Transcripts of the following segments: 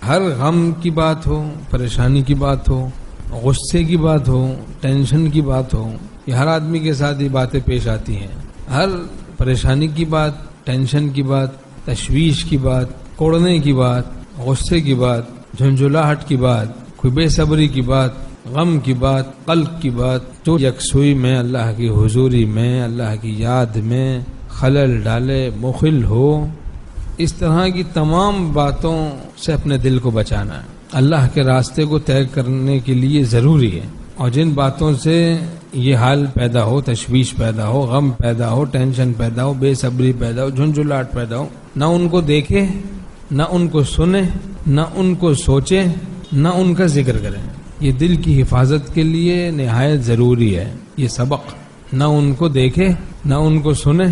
ہر غم کی بات ہو، پریشانی کی بات ہو، غصے کی بات ہو، ٹینشن کی بات ہو، یہ ہر آدمی کے ساتھ یہ باتیں پیش آتی ہیں. ہر پریشانی کی بات، ٹینشن کی بات، تشویش کی بات، کوڑنے کی بات، غصے کی بات، جھنجھلاہٹ کی بات، کوئی بے صبری کی بات، غم کی بات، قلق کی بات، جو یکسوئی میں اللہ کی حضوری میں اللہ کی یاد میں خلل ڈالے، مخل ہو، اس طرح کی تمام باتوں سے اپنے دل کو بچانا ہے. اللہ کے راستے کو طے کرنے کے لیے ضروری ہے. اور جن باتوں سے یہ حال پیدا ہو، تشویش پیدا ہو، غم پیدا ہو، ٹینشن پیدا ہو، بے صبری پیدا ہو، جھنجھلاہٹ پیدا ہو، نہ ان کو دیکھے، نہ ان کو سنے، نہ ان کو سوچے، نہ ان کا ذکر کریں. یہ دل کی حفاظت کے لیے نہایت ضروری ہے یہ سبق. نہ ان کو دیکھے، نہ ان کو سنے،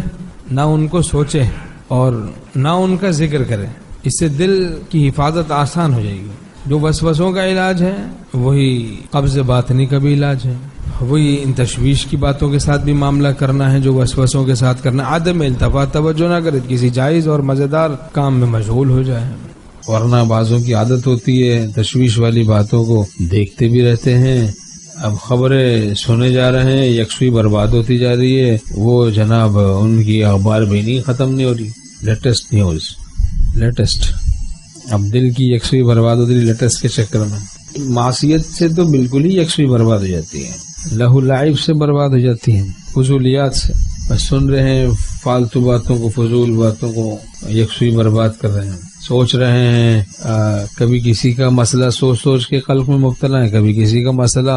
نہ ان کو سوچے اور نہ ان کا ذکر کرے. اس سے دل کی حفاظت آسان ہو جائے گی. جو وسوسوں کا علاج ہے وہی قبض باطنی کا بھی علاج ہے. وہی ان تشویش کی باتوں کے ساتھ بھی معاملہ کرنا ہے جو وسوسوں کے ساتھ کرنا ہے. عدم التفات، توجہ نہ کرے، کسی جائز اور مزیدار کام میں مشغول ہو جائے. ورنہ بعضوں کی عادت ہوتی ہے تشویش والی باتوں کو دیکھتے بھی رہتے ہیں. اب خبریں سنے جا رہے ہیں، یکسوئی برباد ہوتی جا رہی ہے. وہ جناب ان کی اخبار بھی نہیں ختم نہیں ہو رہی. Latest news, latest. اب دل کی یکسوئی برباد ہوتی ہے لیٹسٹ کے چکر میں. معصیت سے تو بالکل ہی یکسوئی برباد ہو جاتی ہے. لہو لعب سے برباد ہو جاتی ہیں، فضولیات سے. بس سن رہے ہیں فالتو باتوں کو، فضول باتوں کو، یکسوئی برباد کر رہے ہیں. سوچ رہے ہیں کبھی کسی کا مسئلہ سوچ سوچ کے قلق میں مبتلا ہے، کبھی کسی کا مسئلہ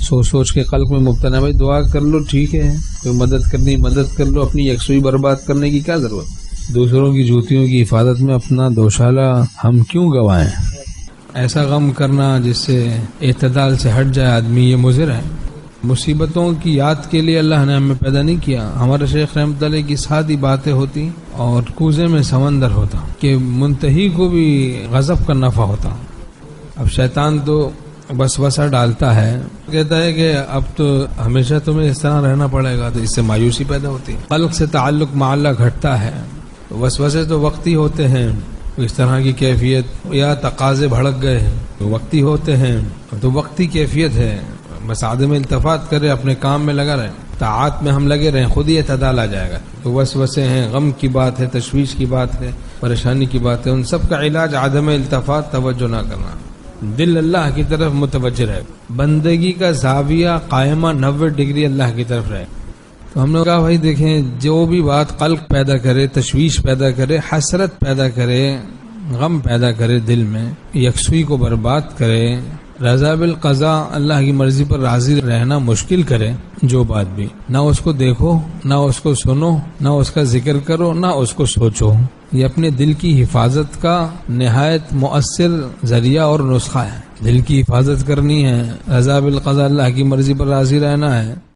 سوچ سوچ کے قلق میں مبتلا ہے. بھائی دعا کر لو، ٹھیک ہے، کوئی مدد کرنی مدد کر لو. اپنی یکسوئی برباد کرنے کی کیا ضرورت؟ دوسروں کی جوتیوں کی حفاظت میں اپنا دوشالہ ہم کیوں گوائیں؟ ایسا غم کرنا جس سے اعتدال سے ہٹ جائے آدمی، یہ مضر ہے. مصیبتوں کی یاد کے لیے اللہ نے ہمیں پیدا نہیں کیا. ہمارے شیخ رحمۃ اللہ کی سادی باتیں ہوتی اور کوزے میں سمندر ہوتا کہ منتہی کو بھی غضب کا نفع ہوتا. اب شیطان تو وسوسہ ڈالتا ہے، کہتا ہے کہ اب تو ہمیشہ تمہیں اس طرح رہنا پڑے گا، تو اس سے مایوسی پیدا ہوتی ہے. قلب سے تعلق مع اللہ گھٹتا ہے. وسوسے تو وقتی ہوتے ہیں، اس طرح کی کیفیت، یا تقاضے بھڑک گئے ہیں تو وقتی ہوتے ہیں، تو وقتی کیفیت ہے. بس عدم التفات کرے، اپنے کام میں لگا رہے، طاعات میں ہم لگے رہیں، خود ہی اعتدال آ جائے گا. تو وسوسے ہیں، غم کی بات ہے، تشویش کی بات ہے، پریشانی کی بات ہے، ان سب کا علاج عدم التفات، توجہ نہ کرنا. دل اللہ کی طرف متوجہ رہے، بندگی کا زاویہ قائمہ 90 ڈگری اللہ کی طرف رہے. تو ہم نے کہا بھائی دیکھیں، جو بھی بات قلق پیدا کرے، تشویش پیدا کرے، حسرت پیدا کرے، غم پیدا کرے دل میں، یکسوئی کو برباد کرے، رضا بالقضاء، اللہ کی مرضی پر راضی رہنا مشکل کرے، جو بات بھی، نہ اس کو دیکھو، نہ اس کو سنو، نہ اس کا ذکر کرو، نہ اس کو سوچو. یہ اپنے دل کی حفاظت کا نہایت مؤثر ذریعہ اور نسخہ ہے. دل کی حفاظت کرنی ہے، رضا بالقضاء، اللہ کی مرضی پر راضی رہنا ہے.